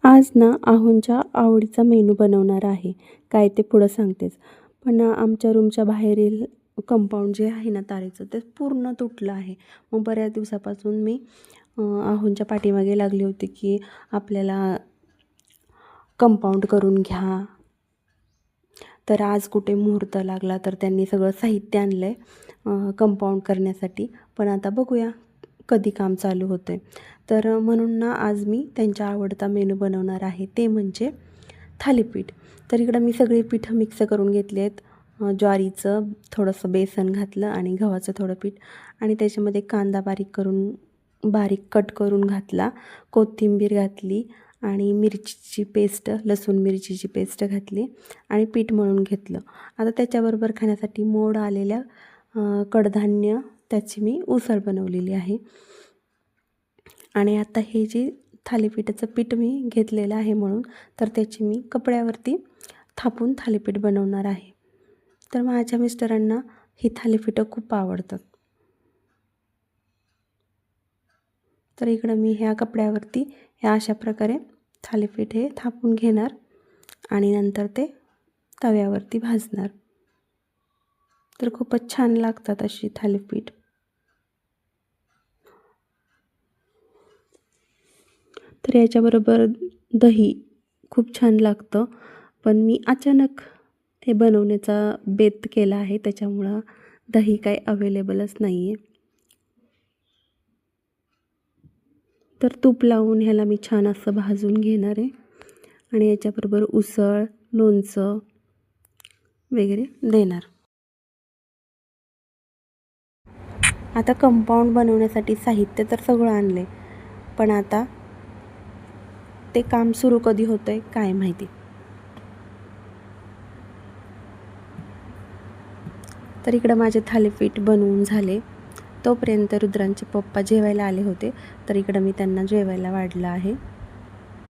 आज ना आहोंच्या आवडीचा मेनू बनवणार आहे. काय ते पुढं सांगतेच. पण आमच्या रूमच्या बाहेरील कंपाऊंड जे आहे ना तारेचं, ते पूर्ण तुटलं आहे. मग बऱ्याच दिवसापासून मी आहोंच्या पाठीमागे लागली होती, की आपल्याला कंपाऊंड करून घ्या. तर आज कुठे मुहूर्त लागला, तर त्यांनी सगळं साहित्य आणलं आहे कंपाऊंड करण्यासाठी. पण आता बघूया कधी काम चालू होतं आहे. तर म्हणून ना आज मी त्यांच्या आवडता मेनू बनवणार आहे, ते म्हणजे थालीपीठ. तर इकडं मी सगळे पिठं मिक्स करून घेतले आहेत. ज्वारीचं थोडंसं बेसन घातलं आणि गव्हाचं थोडं पीठ आणि त्याच्यामध्ये कांदा बारीक कट करून घातला, कोथिंबीर घातली आणि मिरचीची पेस्ट, लसूण मिरचीची पेस्ट घातली आणि पीठ मळून घेतलं. आता त्याच्याबरोबर खाण्यासाठी मोड आलेल्या कडधान्य त्याची मी उसळ बनवलेली आहे. आणि आता हे जे थालीपीठाचं पीठ मी घेतलेलं आहे म्हणून, तर त्याची मी कपड्यावरती थापून थालीपीठ बनवणार आहे. तर माझ्या मिस्टरांना ही थालीपीठं खूप आवडतात. तर इकडं मी ह्या कपड्यावरती ह्या अशा प्रकारे थालीपीठ हे थापून घेणार आणि नंतर ते तव्यावरती भाजणार. तर खूपच छान लागतात अशी थालीपीठ. तर याच्याबरोबर दही खूप छान लागतं. पण मी अचानक हे बनवण्याचा बेत केला आहे, त्याच्यामुळं दही काही अवेलेबलच नाही आहे. तर तूप लावून ह्याला मी छान असं भाजून घेणार आहे आणि याच्याबरोबर उसळ, लोणचं वगैरे देणार. आता कंपाऊंड बनवण्यासाठी साहित्य तर सगळं आणले, पण आता ते काम सुरू कधी होतं आहे काय माहिती. तर इकडं माझे थालीपीठ बनवून झाले. तोपर्यंत रुद्रांचे पप्पा जेवायला आले होते, तर इकडं मी त्यांना जेवायला वाढलं आहे.